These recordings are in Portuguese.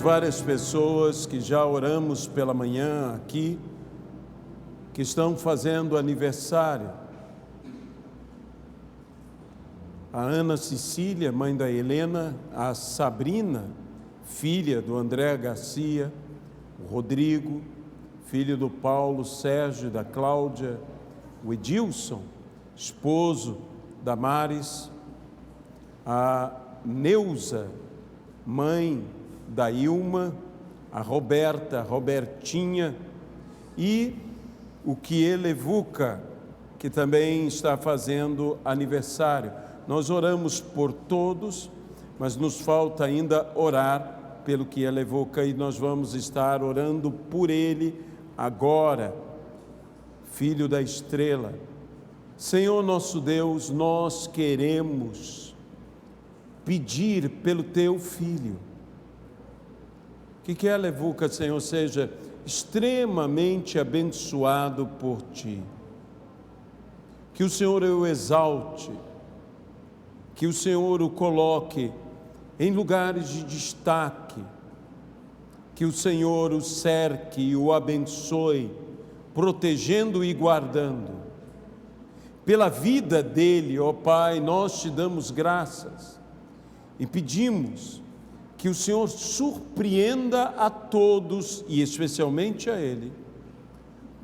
várias pessoas que já oramos pela manhã aqui, que estão fazendo aniversário. A Ana Cecília, mãe da Helena, a Sabrina, filha do André Garcia, o Rodrigo, filho do Paulo, Sérgio, da Cláudia, o Edilson, esposo da Maris, a Neuza, mãe da Ilma, a Roberta, a Robertinha e o Kielevuca, que também está fazendo aniversário. Nós oramos por todos, mas nos falta ainda orar pelo Kielevuca e nós vamos estar orando por ele agora, filho da estrela. Senhor nosso Deus, nós queremos pedir pelo teu filho, que Kielevuca, Senhor, seja extremamente abençoado por ti. Que o Senhor o exalte, que o Senhor o coloque em lugares de destaque, que o Senhor o cerque e o abençoe, protegendo e guardando. Pela vida dele, ó Pai, nós te damos graças e pedimos que o Senhor surpreenda a todos, e especialmente a ele,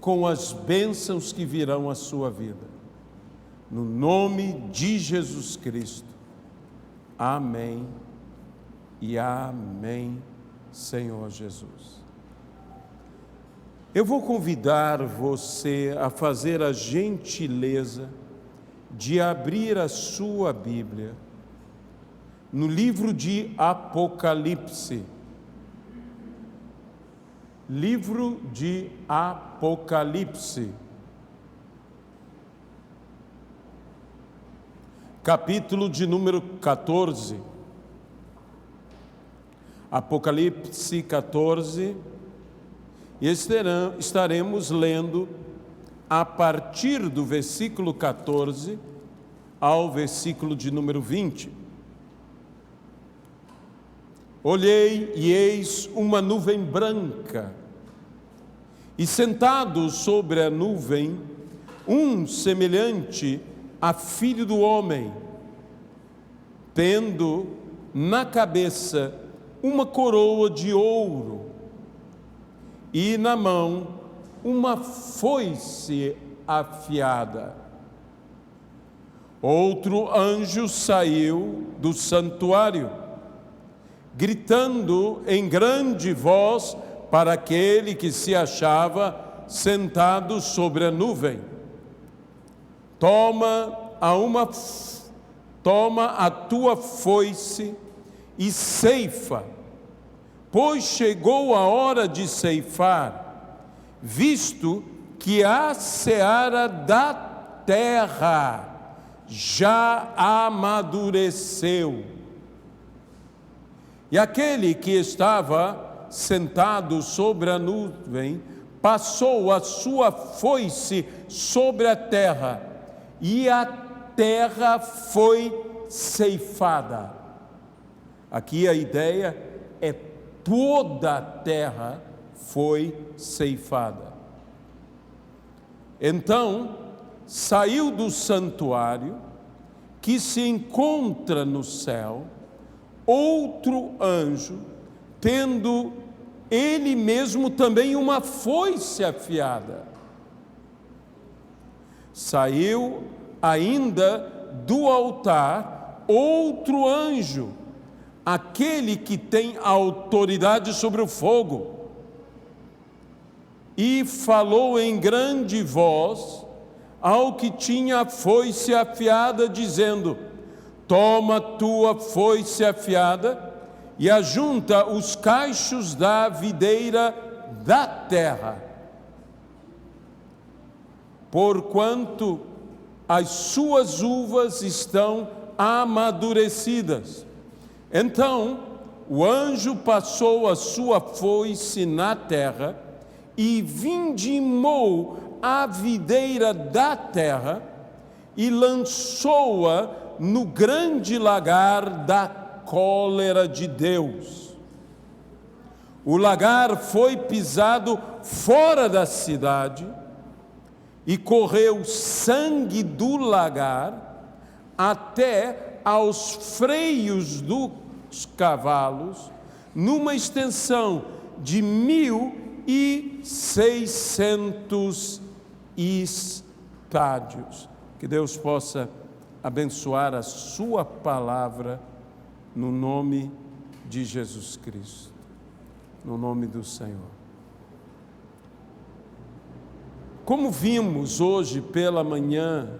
com as bênçãos que virão à sua vida. No nome de Jesus Cristo. Amém e amém, Senhor Jesus. Eu vou convidar você a fazer a gentileza de abrir a sua Bíblia no livro de Apocalipse. Livro de Apocalipse. Capítulo de número 14. Apocalipse 14. E estaremos lendo a partir do versículo 14 ao versículo de número 20. Olhei e eis uma nuvem branca, e sentado sobre a nuvem, um semelhante a filho do homem, tendo na cabeça uma coroa de ouro, e na mão uma foice afiada. Outro anjo saiu do santuário, gritando em grande voz para aquele que se achava sentado sobre a nuvem: Toma a tua foice e ceifa, pois chegou a hora de ceifar, visto que a seara da terra já amadureceu. E aquele que estava sentado sobre a nuvem passou a sua foice sobre a terra, e a terra foi ceifada. Aqui a ideia é toda a terra foi ceifada. Então saiu do santuário, que se encontra no céu, outro anjo, tendo ele mesmo também uma foice afiada. Saiu ainda do altar outro anjo, aquele que tem autoridade sobre o fogo, e falou em grande voz ao que tinha a foice afiada, dizendo: Toma tua foice afiada e ajunta os cachos da videira da terra, porquanto as suas uvas estão amadurecidas. Então o anjo passou a sua foice na terra e vindimou a videira da terra e lançou-a no grande lagar da cólera de Deus. O lagar foi pisado fora da cidade e correu sangue do lagar até aos freios dos cavalos, numa extensão de 1.600 estádios. Que Deus possa abençoar a sua palavra no nome de Jesus Cristo, no nome do Senhor. Como vimos hoje pela manhã,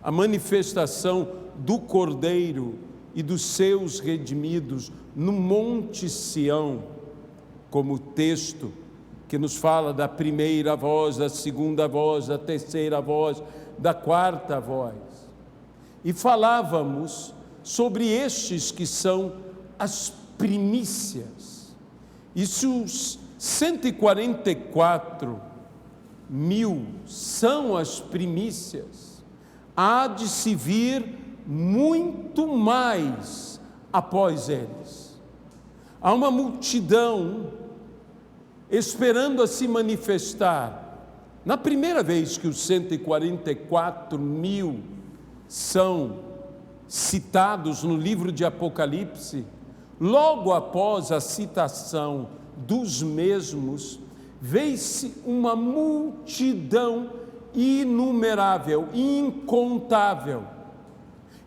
a manifestação do Cordeiro e dos seus redimidos no Monte Sião, como texto que nos fala da primeira voz, da segunda voz, da terceira voz, da quarta voz. E falávamos sobre estes que são as primícias. E se os 144 mil são as primícias, há de se vir muito mais após eles. Há uma multidão esperando a se manifestar. Na primeira vez que os 144 mil são citados no livro de Apocalipse, logo após a citação dos mesmos, vê-se uma multidão inumerável, incontável.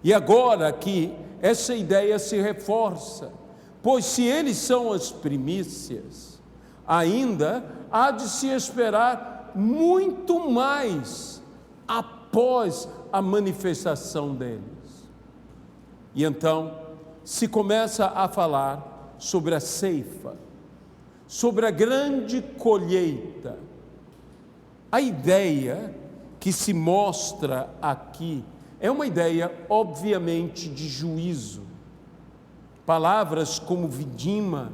E agora aqui, essa ideia se reforça, pois se eles são as primícias, ainda há de se esperar muito mais após a manifestação deles. E então se começa a falar sobre a ceifa, sobre a grande colheita. A ideia que se mostra aqui é uma ideia, obviamente, de juízo. Palavras como vindima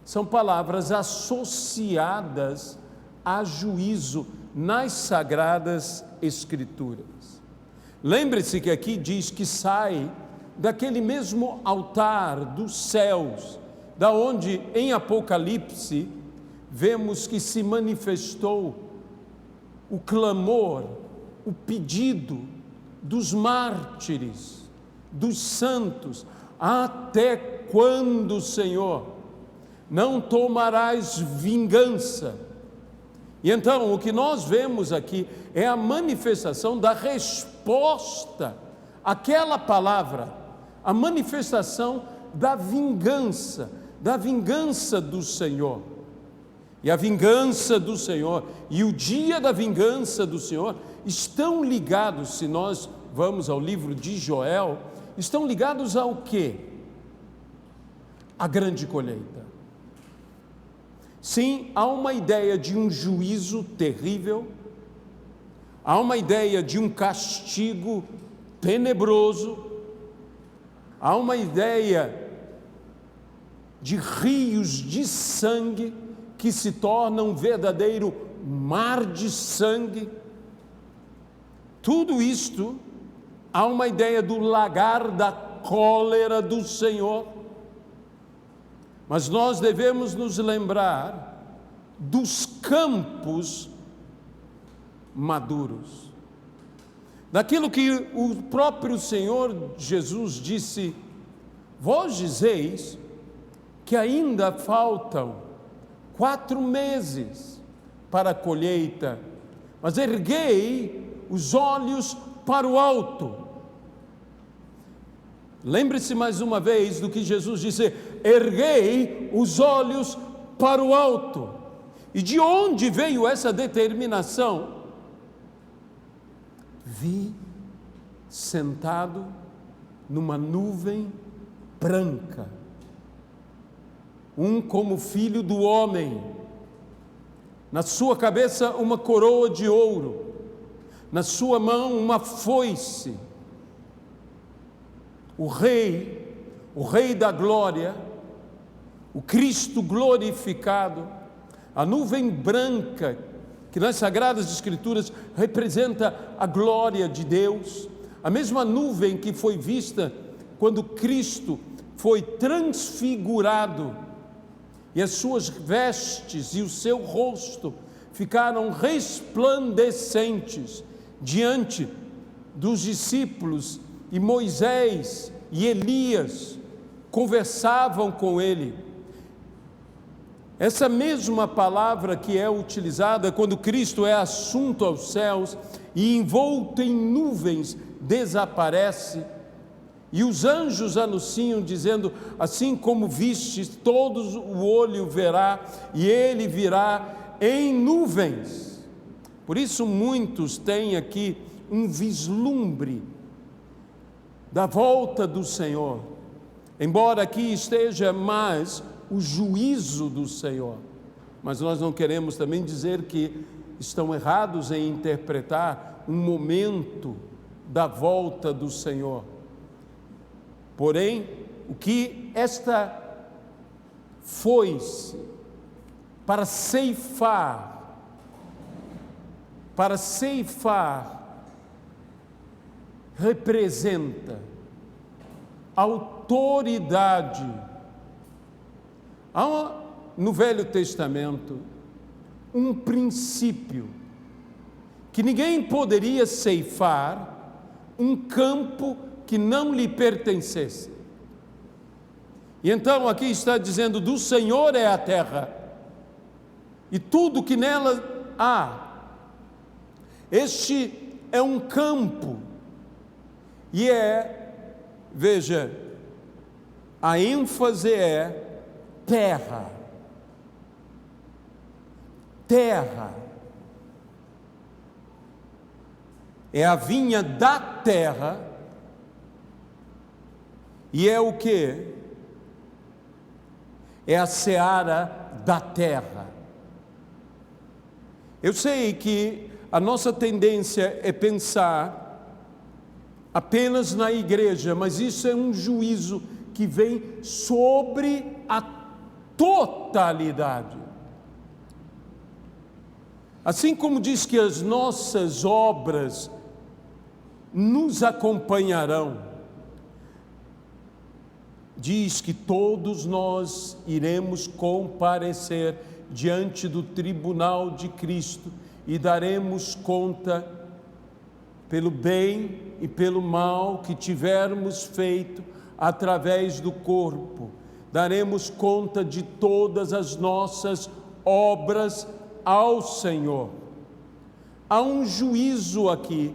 são palavras associadas a juízo nas Sagradas Escrituras. Lembre-se que aqui diz que sai daquele mesmo altar dos céus, da onde em Apocalipse vemos que se manifestou o clamor, o pedido dos mártires, dos santos: até quando, Senhor, não tomarás vingança? E então o que nós vemos aqui é a manifestação da resposta àquela palavra, a manifestação da vingança do Senhor. E a vingança do Senhor e o dia da vingança do Senhor estão ligados, se nós vamos ao livro de Joel, estão ligados ao quê? A grande colheita. Sim, há uma ideia de um juízo terrível, há uma ideia de um castigo tenebroso, há uma ideia de rios de sangue que se torna um verdadeiro mar de sangue. Tudo isto, há uma ideia do lagar da cólera do Senhor. Mas nós devemos nos lembrar dos campos maduros, daquilo que o próprio Senhor Jesus disse: vós dizeis que ainda faltam 4 meses para a colheita, mas erguei os olhos para o alto. Lembre-se mais uma vez do que Jesus disse: erguei os olhos para o alto. E de onde veio essa determinação? Vi sentado numa nuvem branca, um como filho do homem, na sua cabeça uma coroa de ouro, na sua mão uma foice. O Rei da glória, o Cristo glorificado, a nuvem branca, que nas Sagradas Escrituras representa a glória de Deus, a mesma nuvem que foi vista quando Cristo foi transfigurado e as suas vestes e o seu rosto ficaram resplandecentes diante dos discípulos, e Moisés e Elias conversavam com ele. Essa mesma palavra que é utilizada quando Cristo é assunto aos céus e envolto em nuvens desaparece, e os anjos anunciam dizendo: assim como vistes, todos o olho verá, e ele virá em nuvens. Por isso muitos têm aqui um vislumbre da volta do Senhor, embora aqui esteja mais o juízo do Senhor. Mas nós não queremos também dizer que estão errados em interpretar um momento da volta do Senhor. Porém, o que esta foice para ceifar representa autoridade. Há no Velho Testamento um princípio que ninguém poderia ceifar um campo que não lhe pertencesse. E então aqui está dizendo: do Senhor é a terra e tudo que nela há. Este é um campo, e veja, a ênfase é terra. Terra. É a vinha da terra, e é o quê? É a seara da terra. Eu sei que a nossa tendência é pensar apenas na igreja, mas isso é um juízo que vem sobre a totalidade. Assim como diz que as nossas obras nos acompanharão, diz que todos nós iremos comparecer diante do tribunal de Cristo e daremos conta pelo bem e pelo mal que tivermos feito através do corpo. Daremos conta de todas as nossas obras ao Senhor. Há um juízo aqui,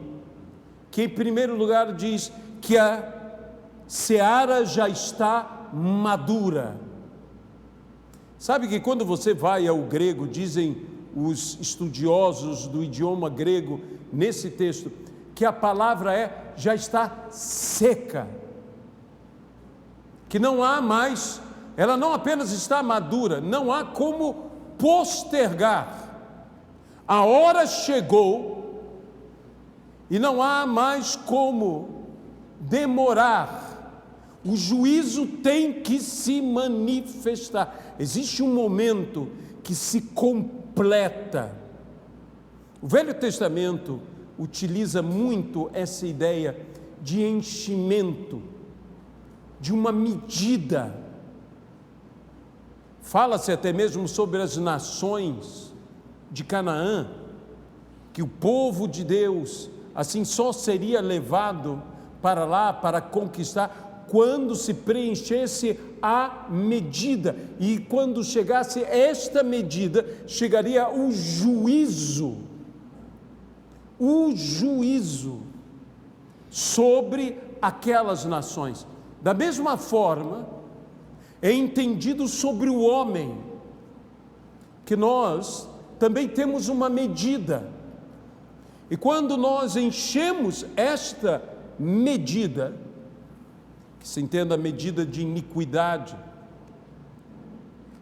que em primeiro lugar diz que a seara já está madura. Sabe que quando você vai ao grego, dizem os estudiosos do idioma grego, nesse texto, que a palavra já está seca, que não há mais, ela não apenas está madura, não há como postergar. A hora chegou e não há mais como demorar. O juízo tem que se manifestar. Existe um momento que se completa. O Velho Testamento utiliza muito essa ideia de enchimento, de uma medida. Fala-se até mesmo sobre as nações de Canaã, que o povo de Deus assim só seria levado para lá para conquistar quando se preenchesse a medida, e quando chegasse esta medida, chegaria o juízo sobre aquelas nações. Da mesma forma, é entendido sobre o homem, que nós também temos uma medida, e quando nós enchemos esta medida, que se entenda a medida de iniquidade,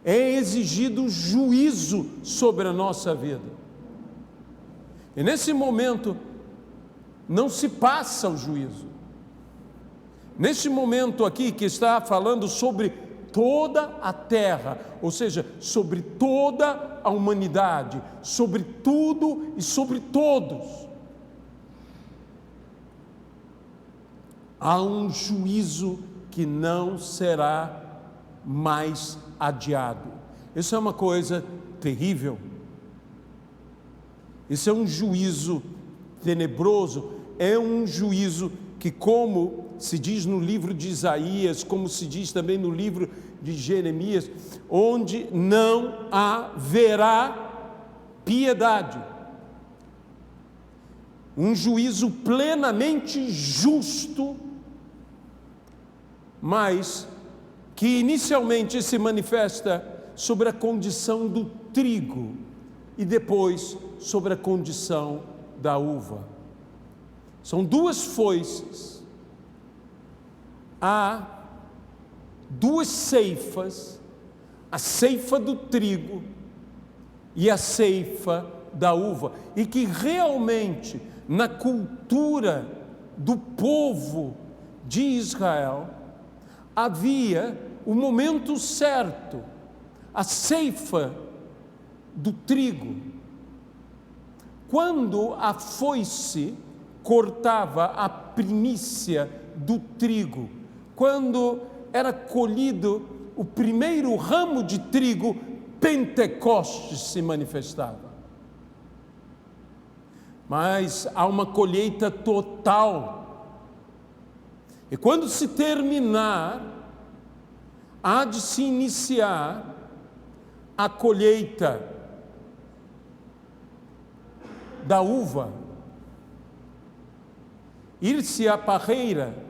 é exigido juízo sobre a nossa vida. E nesse momento, não se passa o juízo. Nesse momento aqui que está falando sobre toda a terra, ou seja, sobre toda a humanidade, sobre tudo e sobre todos, há um juízo que não será mais adiado. Isso é uma coisa terrível. Isso é um juízo tenebroso, é um juízo que, como se diz no livro de Isaías, como se diz também no livro de Jeremias, onde não haverá piedade. Um juízo plenamente justo, mas que inicialmente se manifesta sobre a condição do trigo e depois sobre a condição da uva. São duas foices, há duas ceifas, a ceifa do trigo e a ceifa da uva, e que realmente na cultura do povo de Israel havia o momento certo, a ceifa do trigo. Quando a foice cortava a primícia do trigo, quando era colhido o primeiro ramo de trigo, Pentecostes se manifestava. Mas há uma colheita total. E quando se terminar, há de se iniciar a colheita da uva. Ir-se à parreira,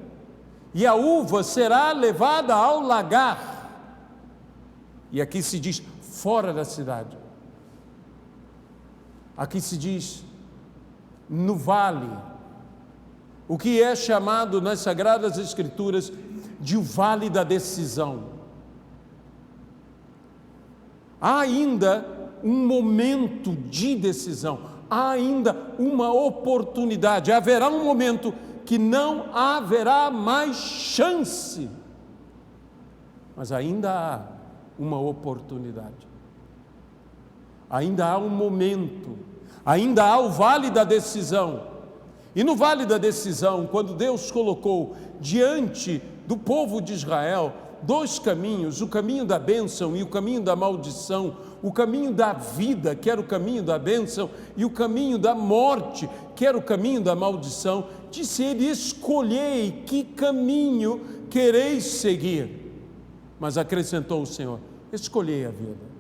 e a uva será levada ao lagar. E aqui se diz fora da cidade. Aqui se diz no vale, o que é chamado nas Sagradas Escrituras de o vale da decisão. Há ainda um momento de decisão, há ainda uma oportunidade, haverá um momento que não haverá mais chance, mas ainda há uma oportunidade, ainda há um momento, ainda há o vale da decisão. E no vale da decisão, quando Deus colocou diante do povo de Israel dois caminhos, o caminho da bênção e o caminho da maldição, o caminho da vida, que era o caminho da bênção, e o caminho da morte, que era o caminho da maldição, disse ele: escolhei que caminho quereis seguir. Mas acrescentou o Senhor: escolhei a vida.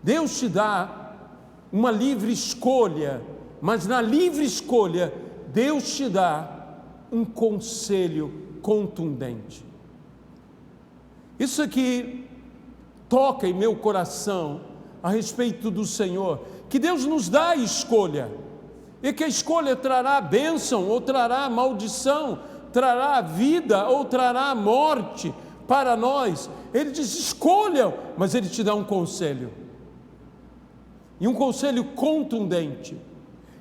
Deus te dá uma livre escolha, mas na livre escolha, Deus te dá um conselho contundente. Isso aqui toca em meu coração a respeito do Senhor, que Deus nos dá a escolha, e que a escolha trará bênção ou trará maldição, trará vida ou trará morte para nós. Ele diz: escolham, mas Ele te dá um conselho, e um conselho contundente.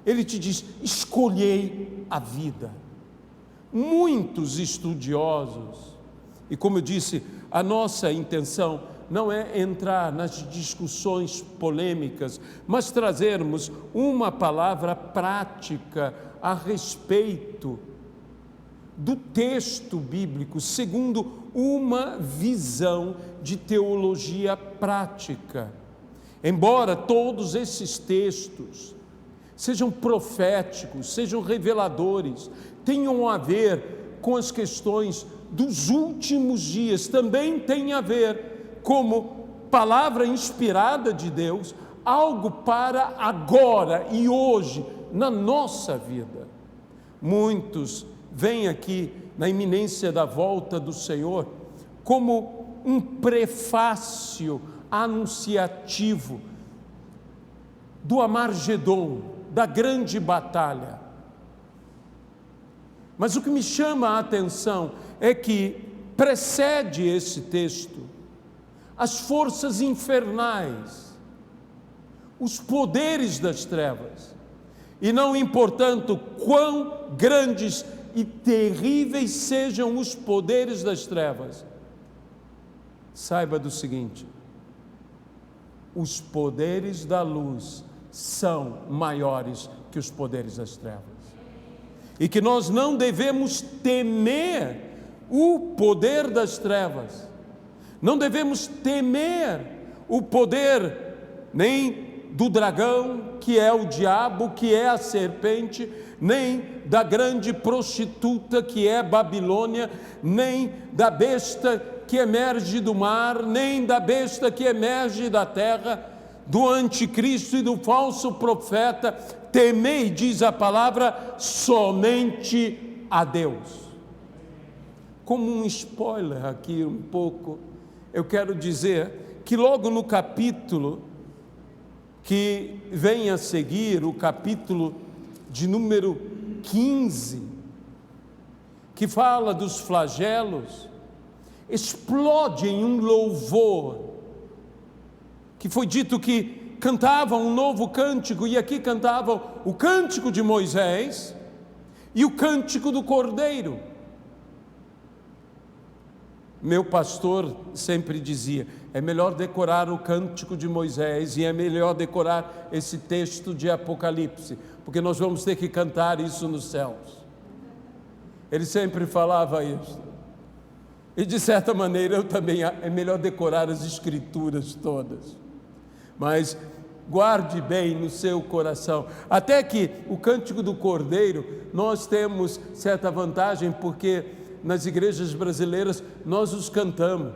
Ele te diz: escolhei a vida. Muitos estudiosos, e como eu disse, a nossa intenção não é entrar nas discussões polêmicas, mas trazermos uma palavra prática a respeito do texto bíblico, segundo uma visão de teologia prática. Embora todos esses textos sejam proféticos, sejam reveladores, tenham a ver com as questões dos últimos dias, também tem a ver como palavra inspirada de Deus, algo para agora e hoje, na nossa vida. Muitos veem aqui na iminência da volta do Senhor como um prefácio anunciativo do Amargedon, da grande batalha. Mas o que me chama a atenção é que precede esse texto as forças infernais, os poderes das trevas, e não importando quão grandes e terríveis sejam os poderes das trevas, saiba do seguinte: os poderes da luz são maiores que os poderes das trevas. E que nós não devemos temer o poder das trevas, Não devemos temer o poder nem do dragão, que é o diabo, que é a serpente, nem da grande prostituta, que é Babilônia, nem da besta que emerge do mar, nem da besta que emerge da terra, do anticristo e do falso profeta. Temei, diz a palavra, somente a Deus. Como um spoiler aqui um pouco, eu quero dizer que logo no capítulo que vem a seguir, o capítulo de número 15, que fala dos flagelos, explode em um louvor, que foi dito que cantavam um novo cântico, e aqui cantavam o cântico de Moisés e o cântico do Cordeiro. Meu pastor sempre dizia, é melhor decorar o cântico de Moisés e é melhor decorar esse texto de Apocalipse, porque nós vamos ter que cantar isso nos céus. Ele sempre falava isso. E de certa maneira eu também, é melhor decorar as escrituras todas. Mas guarde bem no seu coração, até que o cântico do Cordeiro, nós temos certa vantagem, porque nas igrejas brasileiras nós os cantamos.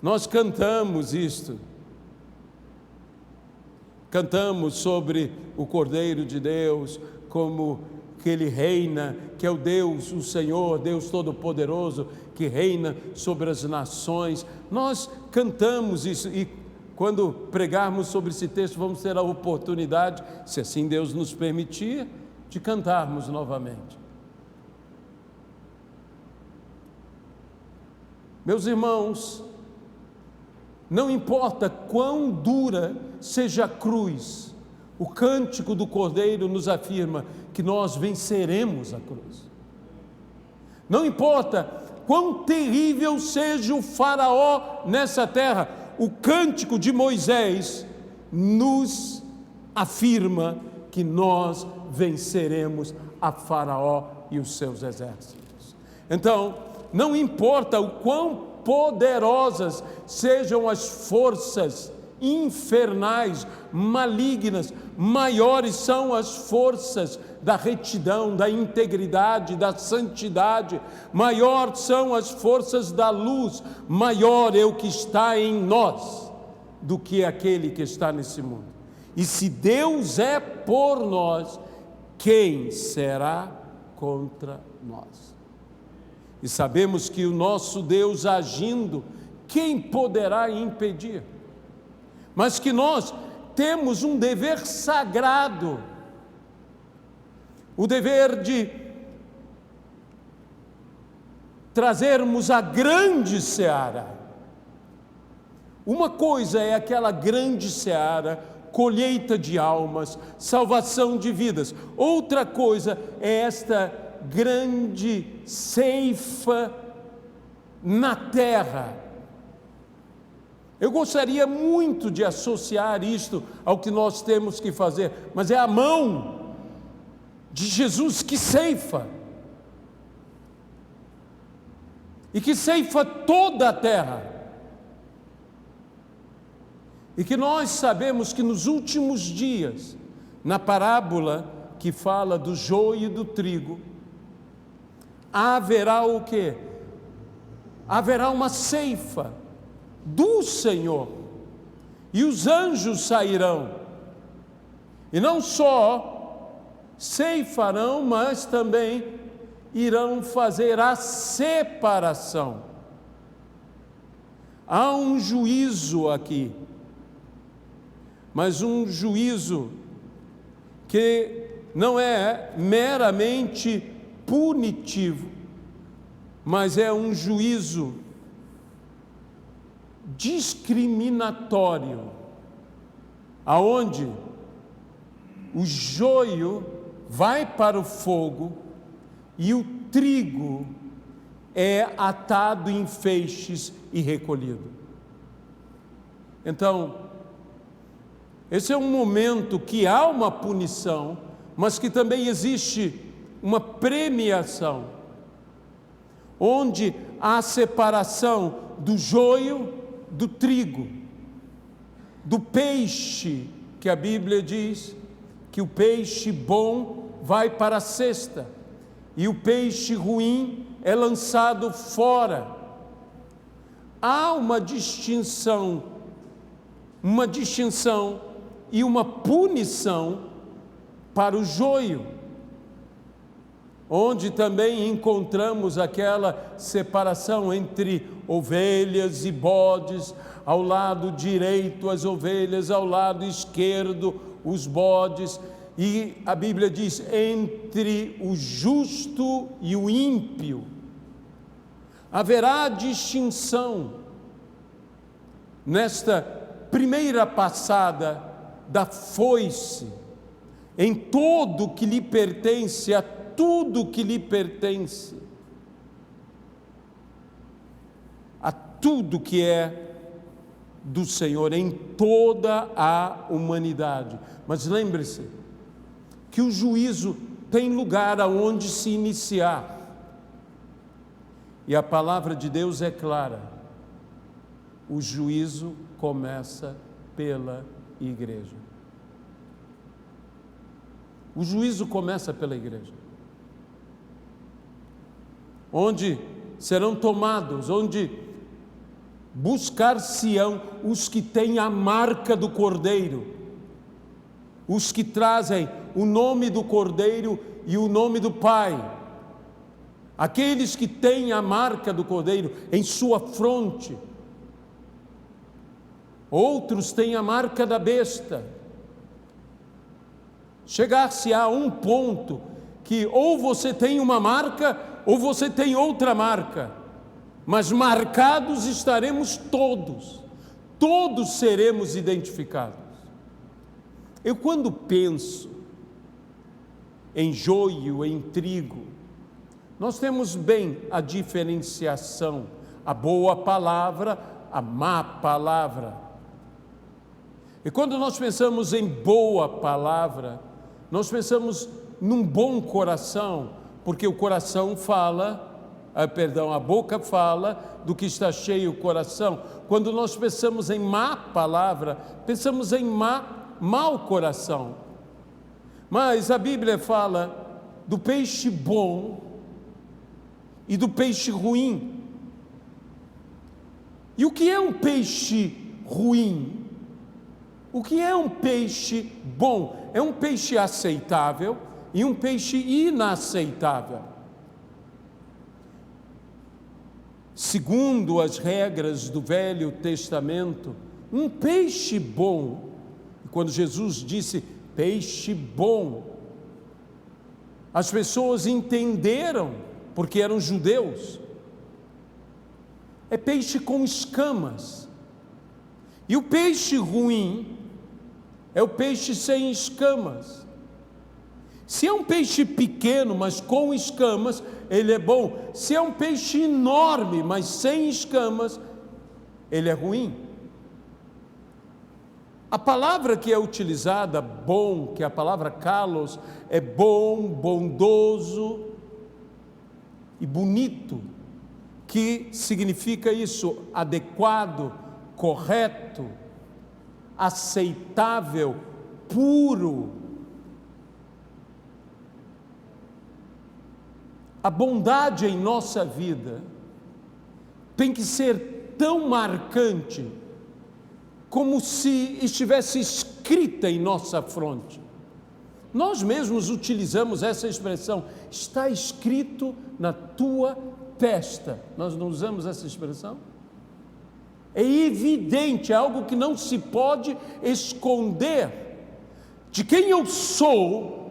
Nós cantamos isto. Cantamos sobre o Cordeiro de Deus, como que Ele reina, que é o Deus, o Senhor, Deus Todo-Poderoso, que reina sobre as nações. Nós cantamos isso, e quando pregarmos sobre esse texto, vamos ter a oportunidade, se assim Deus nos permitir, de cantarmos novamente. Meus irmãos, não importa quão dura seja a cruz, o cântico do Cordeiro nos afirma que nós venceremos a cruz. Não importa quão terrível seja o faraó nessa terra, o cântico de Moisés nos afirma que nós venceremos a faraó e os seus exércitos. Então, não importa o quão poderosas sejam as forças infernais, malignas, maiores são as forças da retidão, da integridade, da santidade, maior são as forças da luz, maior é o que está em nós do que aquele que está nesse mundo. E se Deus é por nós, quem será contra nós? E sabemos que o nosso Deus agindo, quem poderá impedir? Mas que nós temos um dever sagrado, o dever de trazermos a grande seara. Uma coisa é aquela grande seara, colheita de almas, salvação de vidas. Outra coisa é esta grande ceifa na terra. Eu gostaria muito de associar isto ao que nós temos que fazer, mas é a mão de Jesus que ceifa, e que ceifa toda a terra, e que nós sabemos que nos últimos dias, na parábola que fala do joio e do trigo, haverá o quê? Haverá uma ceifa do Senhor, e os anjos sairão, e não só ceifarão, mas também irão fazer a separação. Há um juízo aqui, mas um juízo que não é meramente punitivo, mas é um juízo discriminatório, aonde o joio vai para o fogo e o trigo é atado em feixes e recolhido. Então, esse é um momento que há uma punição, mas que também existe uma premiação, onde há separação do joio, do trigo, do peixe, que a Bíblia diz que o peixe bom vai para a cesta e o peixe ruim é lançado fora. Há uma distinção e uma punição para o joio, onde também encontramos aquela separação entre ovelhas e bodes, ao lado direito as ovelhas, ao lado esquerdo os bodes, e a Bíblia diz, entre o justo e o ímpio, haverá distinção. Nesta primeira passada da foice, em todo que lhe pertence, a tudo que lhe pertence, a tudo que é do Senhor, em toda a humanidade. Mas lembre-se que o juízo tem lugar aonde se iniciar. E a palavra de Deus é clara. O juízo começa pela igreja. O juízo começa pela igreja. Onde serão tomados, onde buscar-se-ão os que têm a marca do Cordeiro, os que trazem o nome do Cordeiro e o nome do Pai, aqueles que têm a marca do Cordeiro em sua fronte. Outros têm a marca da besta. Chegar-se a um ponto que ou você tem uma marca ou você tem outra marca, mas marcados estaremos todos, todos seremos identificados. Eu, quando penso em joio, em trigo, nós temos bem a diferenciação, a boa palavra, a má palavra. E quando nós pensamos em boa palavra, nós pensamos num bom coração, porque o coração fala, a boca fala do que está cheio o coração. Quando nós pensamos em má palavra, pensamos em mau coração. Mas a Bíblia fala do peixe bom e do peixe ruim. E o que é um peixe ruim? O que é um peixe bom? É um peixe aceitável e um peixe inaceitável. Segundo as regras do Velho Testamento, um peixe bom, quando Jesus disse peixe bom, as pessoas entenderam, porque eram judeus, é peixe com escamas. E o peixe ruim é o peixe sem escamas. Se é um peixe pequeno, mas com escamas, ele é bom. Se é um peixe enorme, mas sem escamas, ele é ruim. A palavra que é utilizada, bom, que é a palavra kalos, é bom, bondoso e bonito, que significa isso, adequado, correto, aceitável, puro. A bondade em nossa vida tem que ser tão marcante como se estivesse escrita em nossa fronte. Nós mesmos utilizamos essa expressão, está escrito na tua testa. Nós não usamos essa expressão? É evidente, é algo que não se pode esconder. De quem eu sou,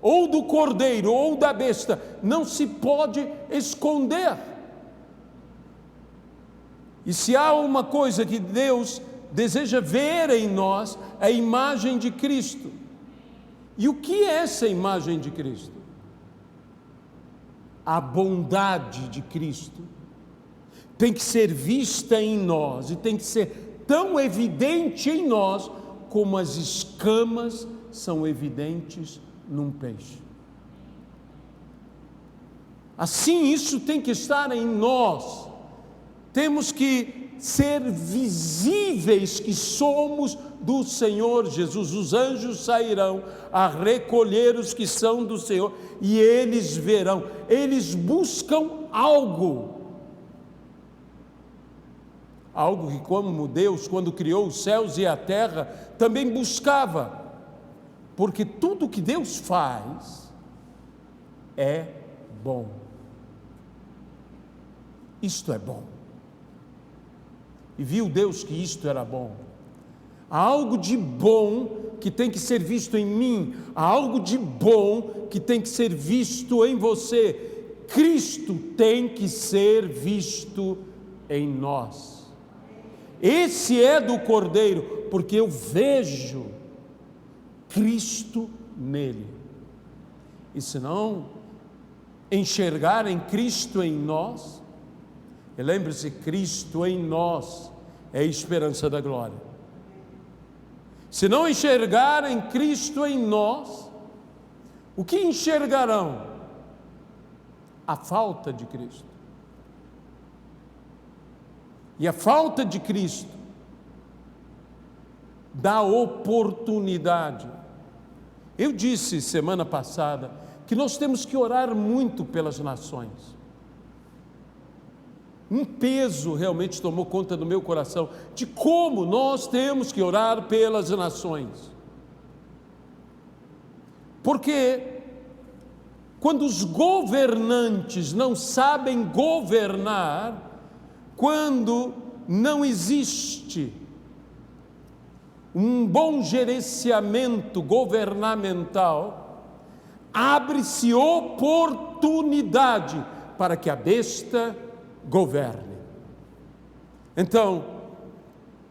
ou do cordeiro, ou da besta, não se pode esconder. E se há uma coisa que Deus deseja ver em nós, é a imagem de Cristo. E o que é essa imagem de Cristo? A bondade de Cristo tem que ser vista em nós e tem que ser tão evidente em nós como as escamas são evidentes num peixe. Assim, isso tem que estar em nós, temos que ser visíveis que somos do Senhor Jesus. Os anjos sairão a recolher os que são do Senhor, e eles verão. Eles buscam algo que como Deus, quando criou os céus e a terra, também buscava, porque tudo que Deus faz é bom. Isto é bom. E viu Deus que isto era bom. Há algo de bom que tem que ser visto em mim, há algo de bom que tem que ser visto em você. Cristo tem que ser visto em nós. Esse é do Cordeiro, porque eu vejo Cristo nele. E se não enxergarem Cristo em nós, e lembre-se, Cristo em nós é a esperança da glória. Se não enxergarem Cristo em nós, o que enxergarão? A falta de Cristo. E a falta de Cristo dá oportunidade. Eu disse semana passada que nós temos que orar muito pelas nações. Um peso realmente tomou conta do meu coração, de como nós temos que orar pelas nações. Porque quando os governantes não sabem governar, quando não existe um bom gerenciamento governamental, abre-se oportunidade para que a besta governe. Então,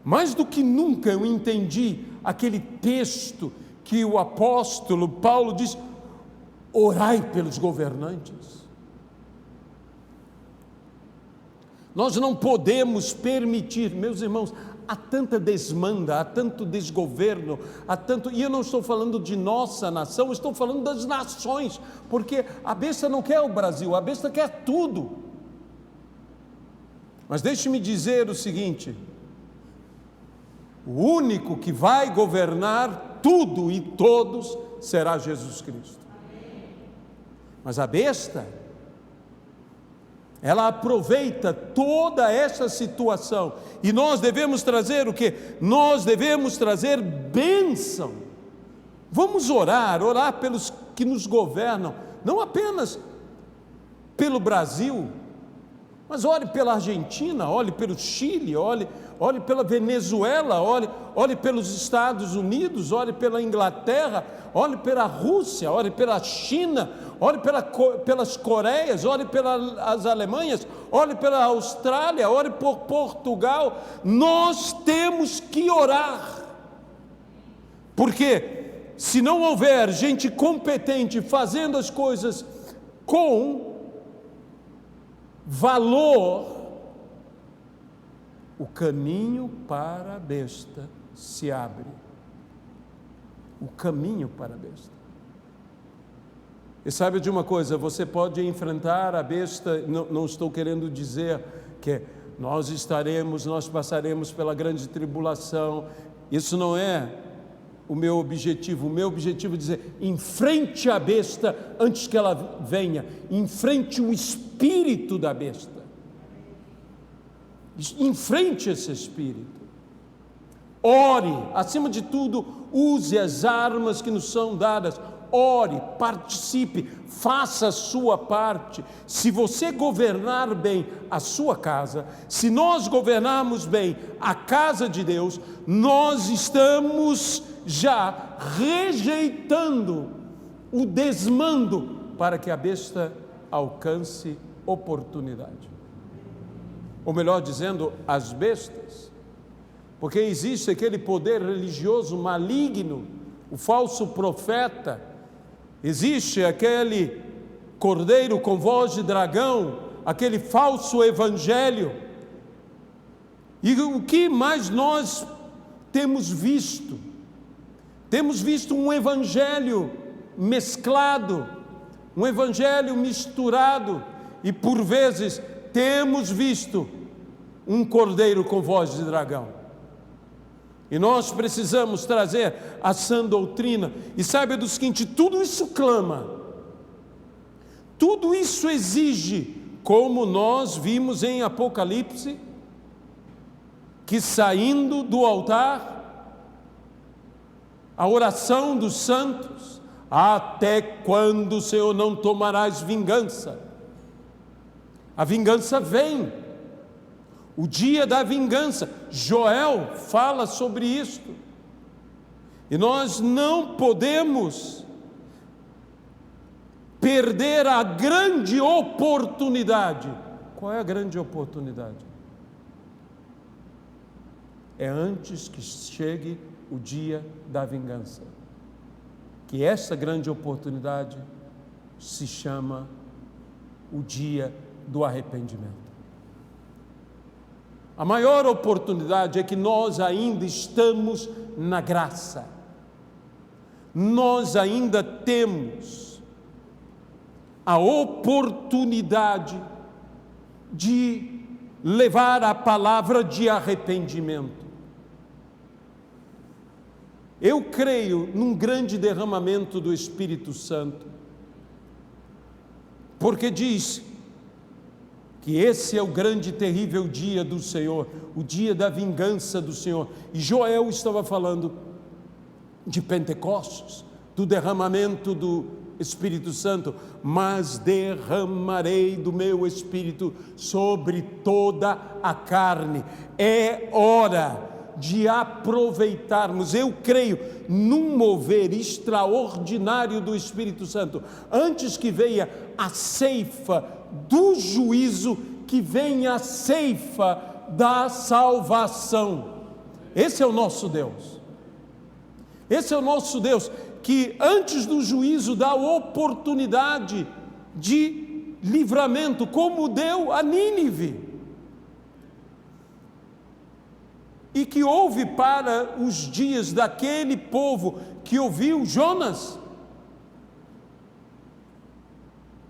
mais do que nunca eu entendi aquele texto que o apóstolo Paulo diz: orai pelos governantes. Nós não podemos permitir, meus irmãos, há tanta desmanda, há tanto desgoverno, e eu não estou falando de nossa nação, eu estou falando das nações, porque a besta não quer o Brasil, a besta quer tudo. Mas deixe-me dizer o seguinte: o único que vai governar tudo e todos será Jesus Cristo. Mas a besta, ela aproveita toda essa situação, e nós devemos trazer o quê? Nós devemos trazer bênção. Vamos orar pelos que nos governam, não apenas pelo Brasil, mas ore pela Argentina, olhe pelo Chile, olhe pela Venezuela, olhe pelos Estados Unidos, olhe pela Inglaterra, olhe pela Rússia, olhe pela China, olhe pelas Coreias, olhe pelas Alemanhas, olhe pela Austrália, olhe por Portugal. Nós temos que orar, porque se não houver gente competente fazendo as coisas com valor, o caminho para a besta se abre. O caminho para a besta. E sabe de uma coisa, você pode enfrentar a besta, não estou querendo dizer que nós passaremos pela grande tribulação, isso não é o meu objetivo é dizer, enfrente a besta antes que ela venha, enfrente o espírito da besta, enfrente esse espírito, ore, acima de tudo, use as armas que nos são dadas, ore, participe, faça a sua parte. Se você governar bem a sua casa, se nós governarmos bem a casa de Deus, nós estamos já rejeitando o desmando para que a besta alcance oportunidade. Ou melhor dizendo, as bestas, porque existe aquele poder religioso maligno, o falso profeta, existe aquele cordeiro com voz de dragão, aquele falso evangelho. E o que mais nós temos visto? Temos visto um evangelho mesclado, um evangelho misturado, e por vezes temos visto um cordeiro com voz de dragão. E nós precisamos trazer a sã doutrina. E saiba do seguinte: tudo isso clama, tudo isso exige, como nós vimos em Apocalipse, que saindo do altar, a oração dos santos: até quando, Senhor, não tomarás vingança? A vingança vem, o dia da vingança. Joel fala sobre isto. E nós não podemos perder a grande oportunidade. Qual é a grande oportunidade? É antes que chegue o dia da vingança, que essa grande oportunidade se chama o dia do arrependimento. A maior oportunidade é que nós ainda estamos na graça, nós ainda temos a oportunidade de levar a palavra de arrependimento. Eu creio num grande derramamento do Espírito Santo, porque diz que esse é o grande e terrível dia do Senhor, o dia da vingança do Senhor. E Joel estava falando de Pentecostes, do derramamento do Espírito Santo. Mas derramarei do meu Espírito sobre toda a carne. É hora de aproveitarmos. Eu creio num mover extraordinário do Espírito Santo. Antes que venha a ceifa do juízo, que venha a ceifa da salvação. Esse é o nosso Deus. Esse é o nosso Deus, que antes do juízo dá oportunidade de livramento, como deu a Nínive. E que houve para os dias daquele povo que ouviu Jonas.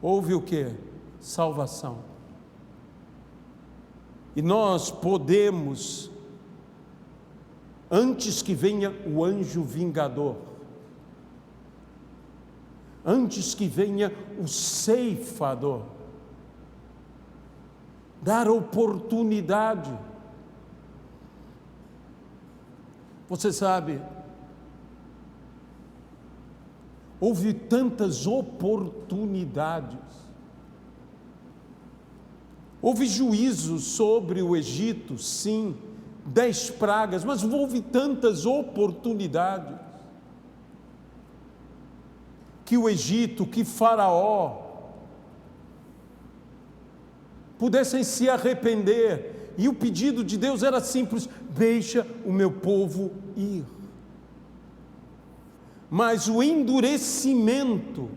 Houve o quê? Salvação. E nós podemos, antes que venha o anjo vingador, antes que venha o ceifador, dar oportunidade. Você sabe, houve tantas oportunidades. Houve juízo sobre o Egito, sim, 10 pragas, mas houve tantas oportunidades que o Egito, que Faraó pudessem se arrepender. E o pedido de Deus era simples: deixa o meu povo ir. Mas o endurecimento,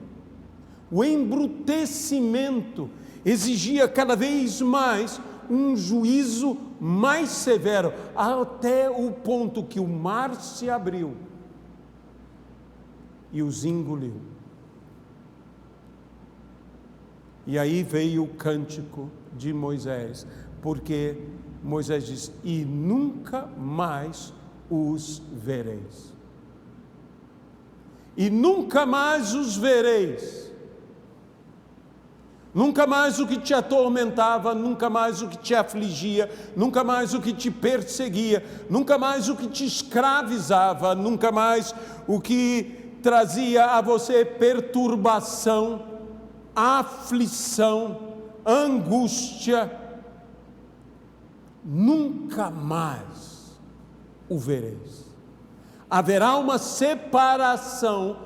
o embrutecimento, exigia cada vez mais um juízo mais severo, até o ponto que o mar se abriu e os engoliu. E aí veio o cântico de Moisés, porque Moisés diz: e nunca mais os vereis. E nunca mais os vereis. Nunca mais o que te atormentava, nunca mais o que te afligia, nunca mais o que te perseguia, nunca mais o que te escravizava, nunca mais o que trazia a você perturbação, aflição, angústia. Nunca mais o vereis. Haverá uma separação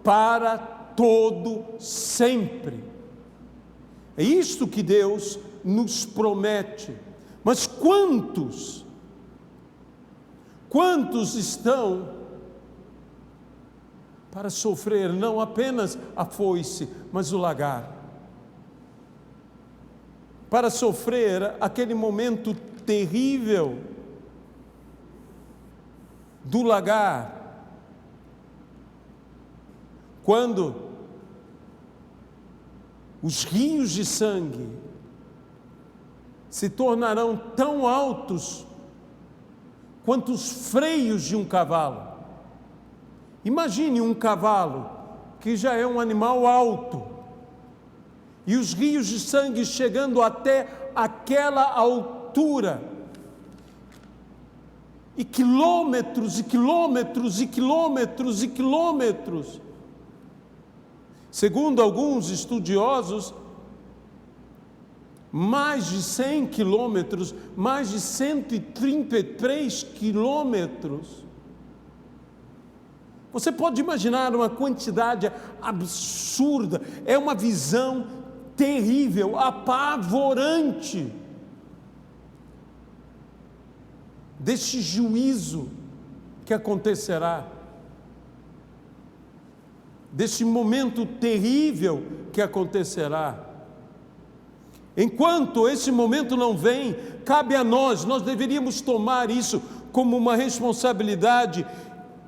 para todo sempre. É isto que Deus nos promete. Mas quantos estão para sofrer não apenas a foice, mas o lagar? Para sofrer aquele momento terrível do lagar, quando os rios de sangue se tornarão tão altos quanto os freios de um cavalo. Imagine um cavalo, que já é um animal alto, e os rios de sangue chegando até aquela altura, e quilômetros e quilômetros e quilômetros e quilômetros. Segundo alguns estudiosos, mais de 100 quilômetros, mais de 133 quilômetros. Você pode imaginar uma quantidade absurda, é uma visão terrível, apavorante deste juízo que acontecerá, deste momento terrível que acontecerá. Enquanto esse momento não vem, cabe a nós deveríamos tomar isso como uma responsabilidade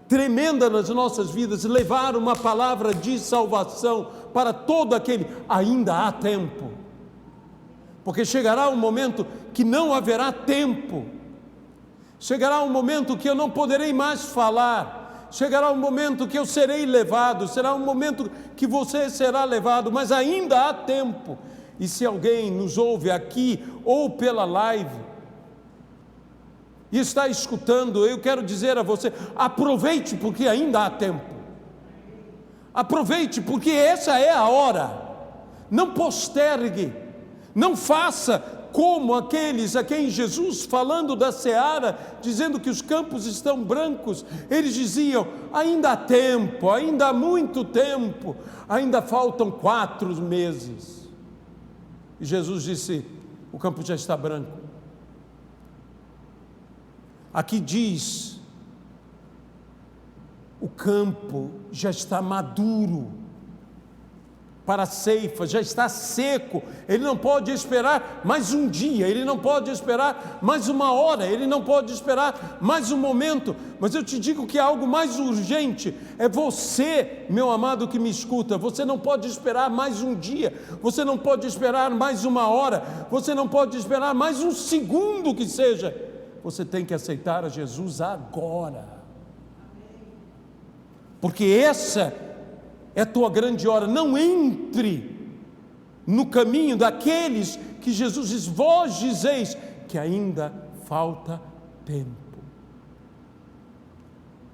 tremenda nas nossas vidas, levar uma palavra de salvação para todo aquele, ainda há tempo, porque chegará um momento que não haverá tempo, chegará um momento que eu não poderei mais falar, chegará um momento que eu serei levado, será um momento que você será levado, mas ainda há tempo. E se alguém nos ouve aqui ou pela live e está escutando, eu quero dizer a você, aproveite porque ainda há tempo, aproveite porque essa é a hora, não postergue, não faça como aqueles a quem Jesus, falando da seara, dizendo que os campos estão brancos, eles diziam, ainda há tempo, ainda há muito tempo, ainda faltam 4 meses, e Jesus disse, o campo já está branco. Aqui diz, o campo já está maduro para a ceifa, já está seco, ele não pode esperar mais um dia, ele não pode esperar mais uma hora, ele não pode esperar mais um momento, mas eu te digo que algo mais urgente é você, meu amado que me escuta, você não pode esperar mais um dia, você não pode esperar mais uma hora, você não pode esperar mais um segundo que seja, você tem que aceitar a Jesus agora, porque essa é a tua grande hora. Não entre no caminho daqueles que Jesus diz, vós dizeis que ainda falta tempo,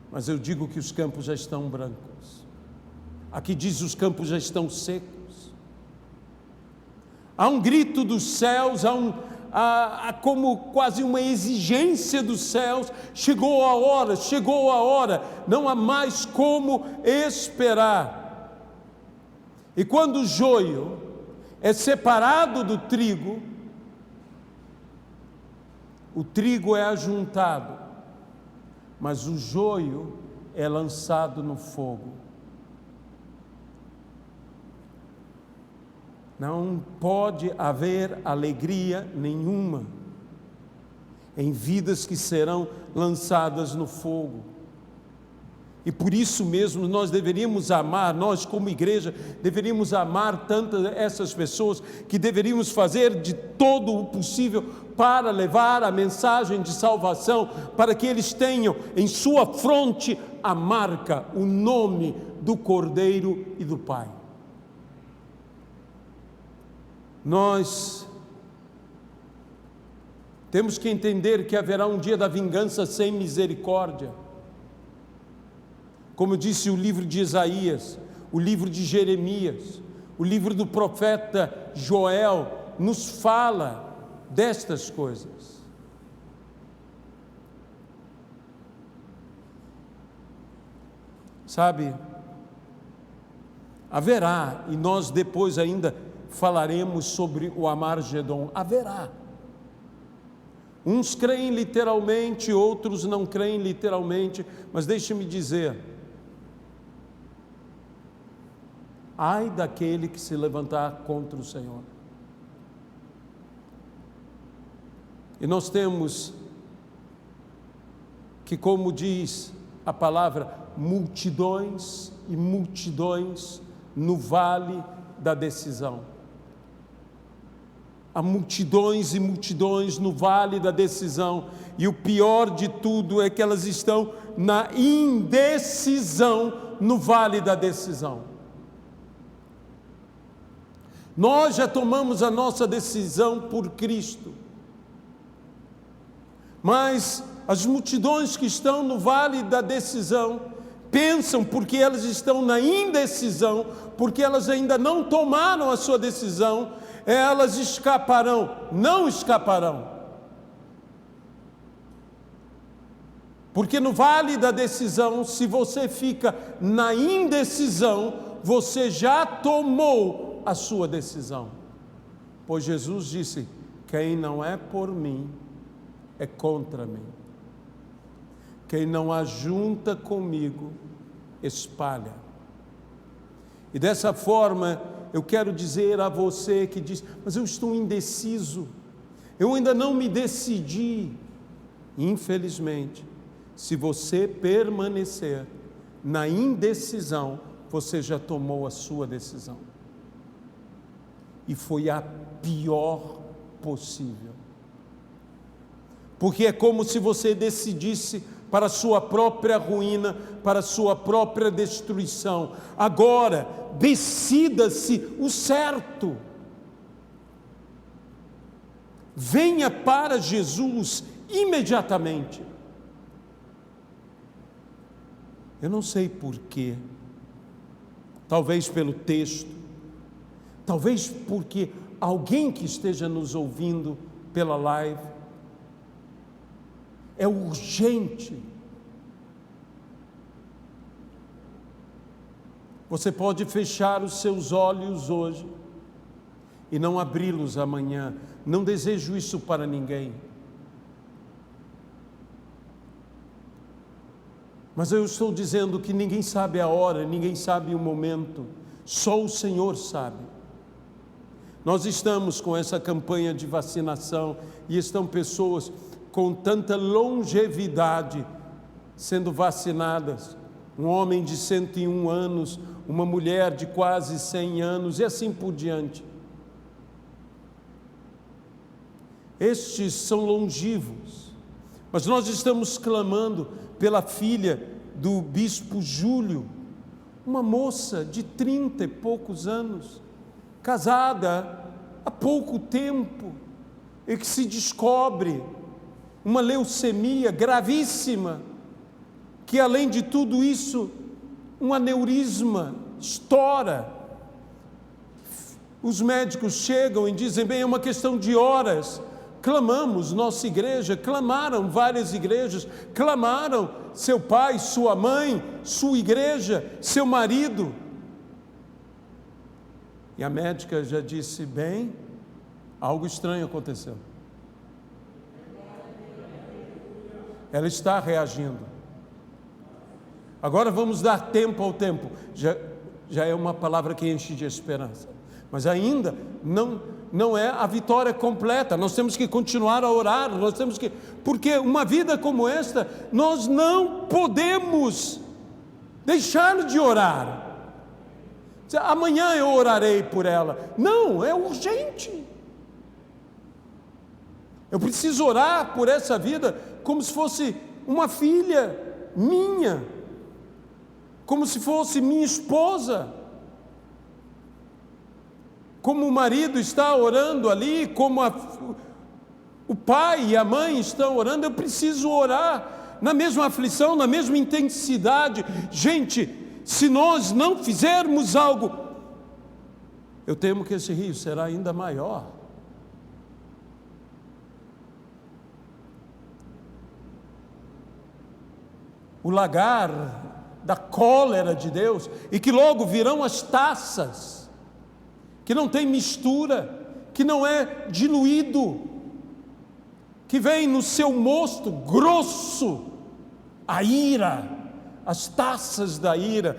mas eu digo que os campos já estão brancos. Aqui diz, os campos já estão secos. Há um grito dos céus, há como quase uma exigência dos céus, chegou a hora, não há mais como esperar. E quando o joio é separado do trigo, o trigo é ajuntado, mas o joio é lançado no fogo. Não pode haver alegria nenhuma em vidas que serão lançadas no fogo. E por isso mesmo nós deveríamos amar, nós como igreja, deveríamos amar tanto essas pessoas, que deveríamos fazer de todo o possível para levar a mensagem de salvação, para que eles tenham em sua fronte a marca, o nome do Cordeiro e do Pai. Nós temos que entender que haverá um dia da vingança sem misericórdia. Como disse o livro de Isaías, o livro de Jeremias, o livro do profeta Joel, nos fala destas coisas. Sabe, haverá, e nós depois ainda falaremos sobre o Armagedon, haverá. Uns creem literalmente, outros não creem literalmente, mas deixe-me dizer, ai daquele que se levantar contra o Senhor. E nós temos que, como diz a palavra, multidões e multidões no vale da decisão. há multidões e multidões no vale da decisão, e o pior de tudo é que elas estão na indecisão no vale da decisão. Nós já tomamos a nossa decisão por Cristo, mas as multidões que estão no vale da decisão pensam, porque elas estão na indecisão, porque elas ainda não tomaram a sua decisão, elas escaparão. Não escaparão. Porque no vale da decisão, se você fica na indecisão, você já tomou a sua decisão. Pois Jesus disse: quem não é por mim, é contra mim. Quem não ajunta comigo, espalha. E dessa forma, eu quero dizer a você que diz: mas eu estou indeciso, eu ainda não me decidi. Infelizmente, se você permanecer na indecisão, você já tomou a sua decisão. E foi a pior possível. Porque é como se você decidisse para a sua própria ruína, para a sua própria destruição. Agora, decida-se o certo. Venha para Jesus imediatamente. Eu não sei porquê, talvez pelo texto, talvez porque alguém que esteja nos ouvindo pela live, é urgente. Você pode fechar os seus olhos hoje e não abri-los amanhã. Não desejo isso para ninguém. Mas eu estou dizendo que ninguém sabe a hora, ninguém sabe o momento. Só o Senhor sabe. Nós estamos com essa campanha de vacinação e estão pessoas com tanta longevidade sendo vacinadas, um homem de 101 anos, uma mulher de quase 100 anos e assim por diante. Estes são longevos, mas nós estamos clamando pela filha do bispo Júlio, uma moça de 30 e poucos anos, casada há pouco tempo, e que se descobre uma leucemia gravíssima, que além de tudo isso, um aneurisma estoura. Os médicos chegam e dizem: bem, é uma questão de horas. Clamamos, nossa igreja, clamaram várias igrejas, clamaram seu pai, sua mãe, sua igreja, seu marido. E a médica já disse: bem, algo estranho aconteceu. Ela está reagindo. Agora vamos dar tempo ao tempo. Já é uma palavra que enche de esperança. Mas ainda não é a vitória completa. Nós temos que continuar a orar. Porque uma vida como esta, nós não podemos deixar de orar. Amanhã eu orarei por ela. Não, é urgente. Eu preciso orar por essa vida como se fosse uma filha minha, como se fosse minha esposa, como o marido está orando ali, como o pai e a mãe estão orando. Eu preciso orar na mesma aflição, na mesma intensidade. Gente, se nós não fizermos algo, eu temo que esse rio será ainda maior. O lagar da cólera de Deus, e que logo virão as taças, que não tem mistura, que não é diluído, que vem no seu mosto grosso, a ira, as taças da ira.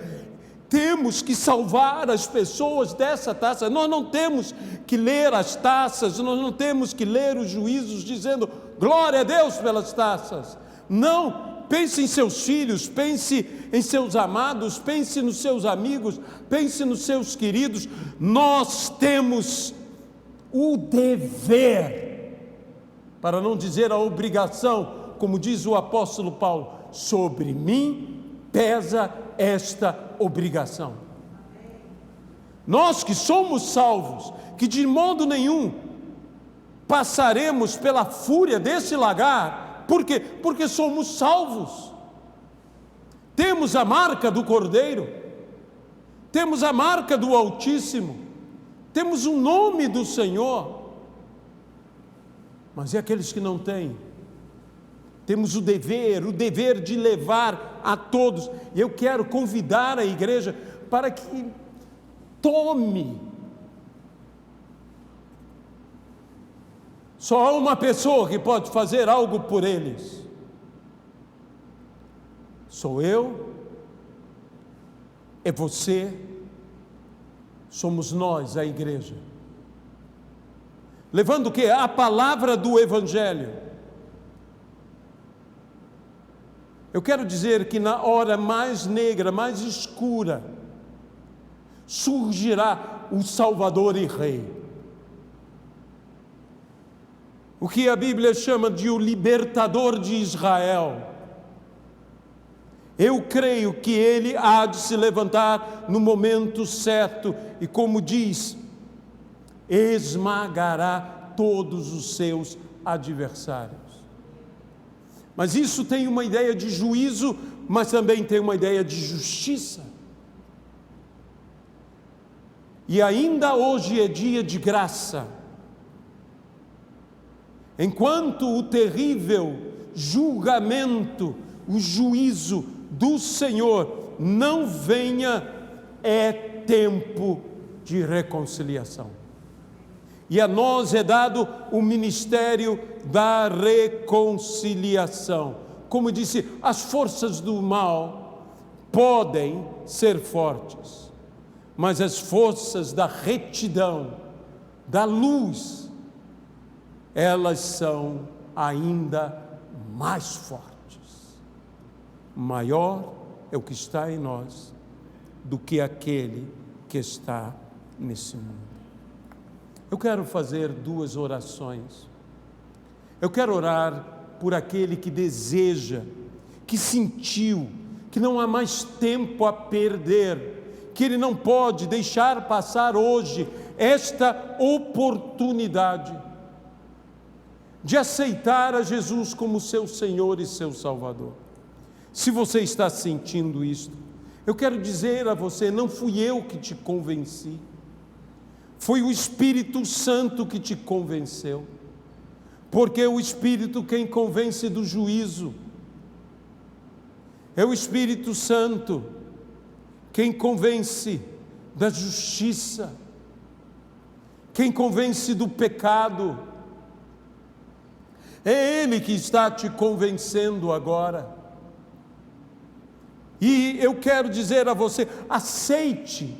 Temos que salvar as pessoas dessa taça. Nós não temos que ler as taças, nós não temos que ler os juízos dizendo glória a Deus pelas taças. Não. Pense em seus filhos, pense em seus amados, pense nos seus amigos, pense nos seus queridos. Nós temos o dever, para não dizer a obrigação, como diz o apóstolo Paulo, sobre mim pesa esta obrigação. Nós que somos salvos, que de modo nenhum passaremos pela fúria desse lagar, por quê? Porque somos salvos. Temos a marca do Cordeiro, temos a marca do Altíssimo, temos o nome do Senhor. Mas e aqueles que não têm? Temos o dever de levar a todos. E eu quero convidar a igreja para que tome. Só há uma pessoa que pode fazer algo por eles. Sou eu, é você, somos nós, a igreja. Levando o quê? A palavra do Evangelho. Eu quero dizer que na hora mais negra, mais escura, surgirá o Salvador e Rei. O que a Bíblia chama de o libertador de Israel. Eu creio que ele há de se levantar no momento certo e, como diz, esmagará todos os seus adversários. Mas isso tem uma ideia de juízo, mas também tem uma ideia de justiça. E ainda hoje é dia de graça. Enquanto o terrível julgamento, o juízo do Senhor não venha, é tempo de reconciliação. E a nós é dado o ministério da reconciliação. Como disse, as forças do mal podem ser fortes, mas as forças da retidão, da luz, elas são ainda mais fortes. Maior é o que está em nós do que aquele que está nesse mundo. Eu quero fazer 2 orações. Eu quero orar por aquele que deseja, que sentiu, que não há mais tempo a perder, que ele não pode deixar passar hoje esta oportunidade de aceitar a Jesus como seu Senhor e seu Salvador. Se você está sentindo isto, eu quero dizer a você, não fui eu que te convenci, foi o Espírito Santo que te convenceu, porque é o Espírito quem convence do juízo, é o Espírito Santo quem convence da justiça, quem convence do pecado, é Ele que está te convencendo agora. E eu quero dizer a você, aceite,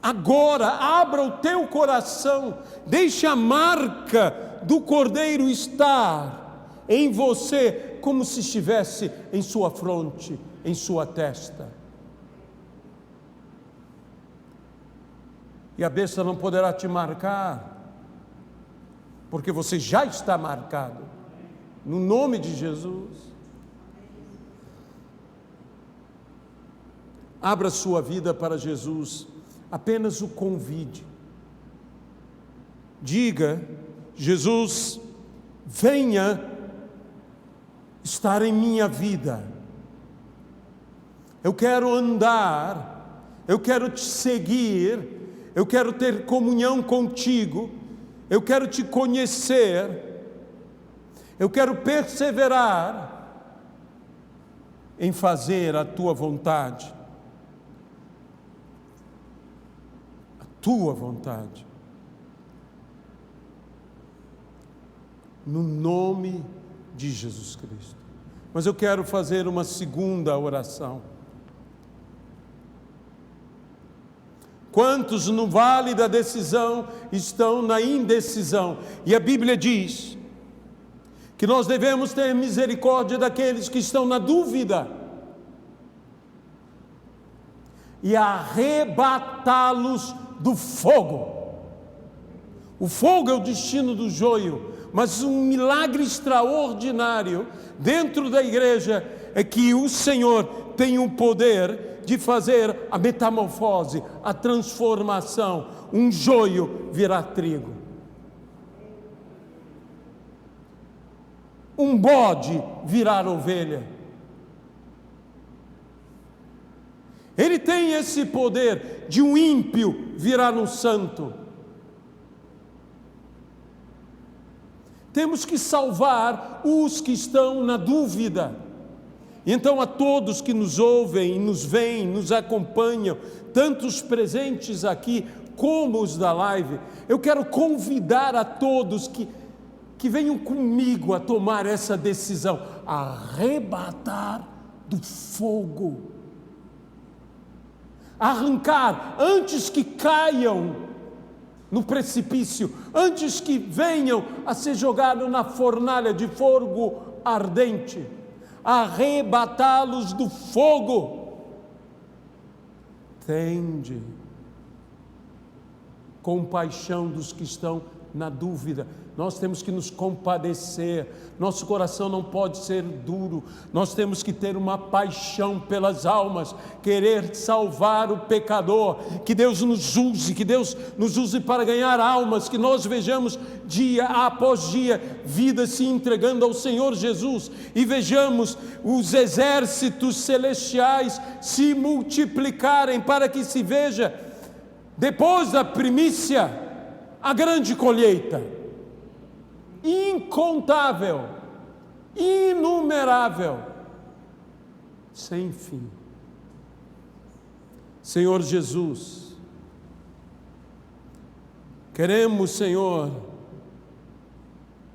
agora, abra o teu coração, deixe a marca do Cordeiro estar em você, como se estivesse em sua fronte, em sua testa. E a besta não poderá te marcar, porque você já está marcado, no nome de Jesus. Abra sua vida para Jesus, apenas o convide. Diga, Jesus, venha estar em minha vida. Eu quero andar, eu quero te seguir, eu quero ter comunhão contigo, eu quero te conhecer, eu quero perseverar em fazer a tua vontade. Tua vontade, no nome de Jesus Cristo. Mas eu quero fazer uma segunda oração. Quantos no vale da decisão estão na indecisão? E a Bíblia diz que nós devemos ter misericórdia daqueles que estão na dúvida e arrebatá-los do fogo. O fogo é o destino do joio, mas um milagre extraordinário dentro da igreja é que o Senhor tem o poder de fazer a metamorfose, a transformação. Um joio virar trigo. Um bode virar ovelha. Ele tem esse poder de um ímpio virar um santo. Temos que salvar os que estão na dúvida. Então, a todos que nos ouvem, nos veem, nos acompanham, tanto os presentes aqui como os da live, eu quero convidar a todos que venham comigo a tomar essa decisão, arrebatar do fogo, arrancar antes que caiam no precipício, antes que venham a ser jogados na fornalha de fogo ardente, arrebatá-los do fogo. Tende compaixão dos que estão na dúvida. Nós temos que nos compadecer, nosso coração não pode ser duro, nós temos que ter uma paixão pelas almas, querer salvar o pecador, que Deus nos use para ganhar almas, que nós vejamos dia após dia, vidas se entregando ao Senhor Jesus, e vejamos os exércitos celestiais se multiplicarem, para que se veja, depois da primícia, a grande colheita, incontável, inumerável, sem fim. Senhor Jesus, queremos, Senhor,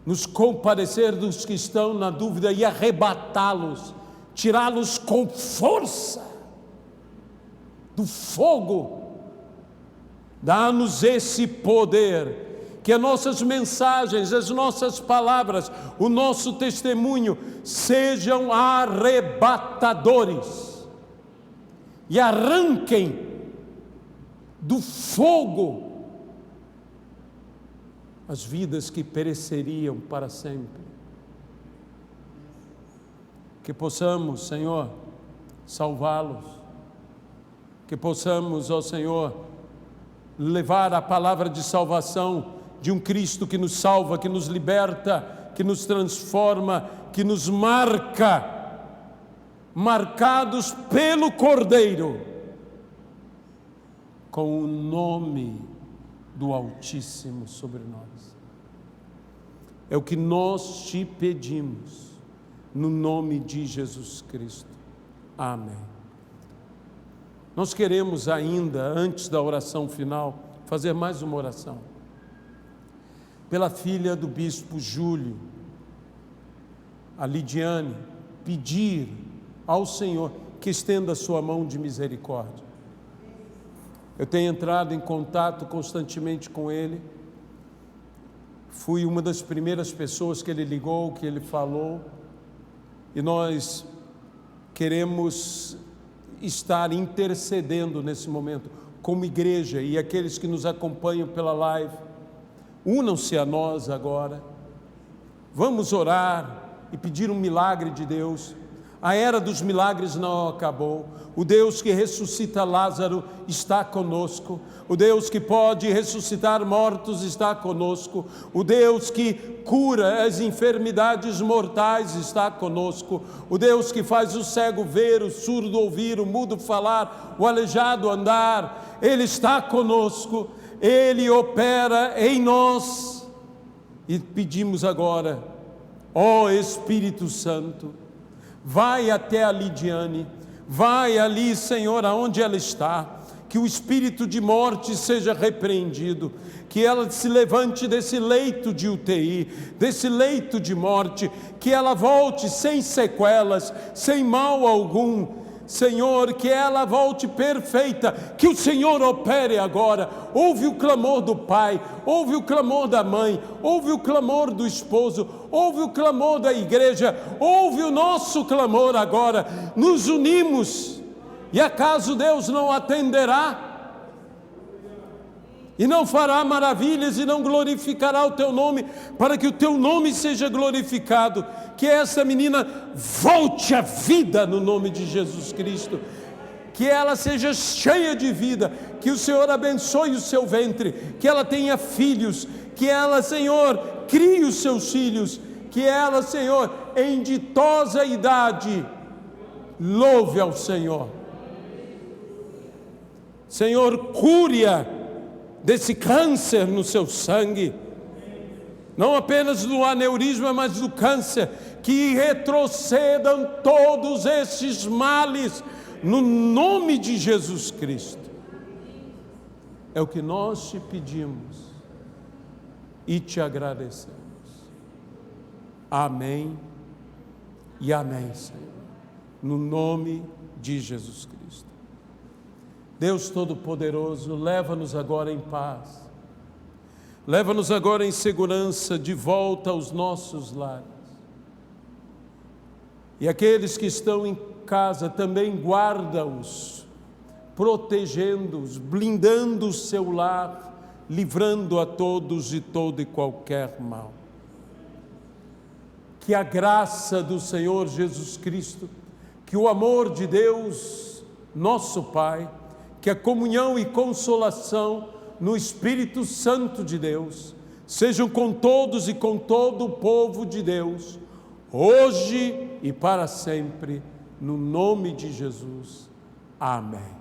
nos compadecer dos que estão na dúvida e arrebatá-los, tirá-los com força do fogo. Dá-nos esse poder, que as nossas mensagens, as nossas palavras, o nosso testemunho sejam arrebatadores e arranquem do fogo as vidas que pereceriam para sempre. Que possamos, Senhor, salvá-los, que possamos, ó Senhor, levar a palavra de salvação de um Cristo que nos salva, que nos liberta, que nos transforma, que nos marca, marcados pelo Cordeiro, com o nome do Altíssimo sobre nós. É o que nós te pedimos, no nome de Jesus Cristo. Amém. Nós queremos ainda, antes da oração final, fazer mais uma oração. Pela filha do bispo Júlio, a Lidiane, pedir ao Senhor que estenda a sua mão de misericórdia. Eu tenho entrado em contato constantemente com ele, fui uma das primeiras pessoas que ele ligou, que ele falou, e nós queremos estar intercedendo nesse momento, como igreja, e aqueles que nos acompanham pela live, unam-se a nós agora, vamos orar e pedir um milagre de Deus. A era dos milagres não acabou. O Deus que ressuscita Lázaro está conosco. O Deus que pode ressuscitar mortos está conosco. O Deus que cura as enfermidades mortais está conosco. O Deus que faz o cego ver, o surdo ouvir, o mudo falar, o aleijado andar, Ele está conosco. Ele opera em nós. E pedimos agora, ó Espírito Santo, vai até a Lidiane, vai ali, Senhor, aonde ela está, que o espírito de morte seja repreendido, que ela se levante desse leito de UTI, desse leito de morte, que ela volte sem sequelas, sem mal algum, Senhor, que ela volte perfeita, que o Senhor opere agora. Ouve o clamor do pai, ouve o clamor da mãe, ouve o clamor do esposo, ouve o clamor da igreja, ouve o nosso clamor agora. Nos unimos, e acaso Deus não atenderá? e não fará maravilhas e não glorificará o teu nome, para que o teu nome seja glorificado. Que essa menina volte à vida no nome de Jesus Cristo, que ela seja cheia de vida, que o Senhor abençoe o seu ventre, que ela tenha filhos, que ela, Senhor, crie os seus filhos, que ela, Senhor, em ditosa idade, louve ao Senhor. Senhor, cure-a desse câncer no seu sangue, não apenas do aneurisma, mas do câncer, que retrocedam todos esses males, no nome de Jesus Cristo. É o que nós te pedimos e te agradecemos. Amém e amém, Senhor, no nome de Jesus Cristo. Deus Todo-Poderoso, leva-nos agora em paz, leva-nos agora em segurança de volta aos nossos lares. E aqueles que estão em casa também guarda-os, protegendo-os, blindando o seu lar, livrando a todos de todo e qualquer mal. Que a graça do Senhor Jesus Cristo, que o amor de Deus, nosso Pai, que a comunhão e consolação no Espírito Santo de Deus sejam com todos e com todo o povo de Deus, hoje e para sempre, no nome de Jesus. Amém.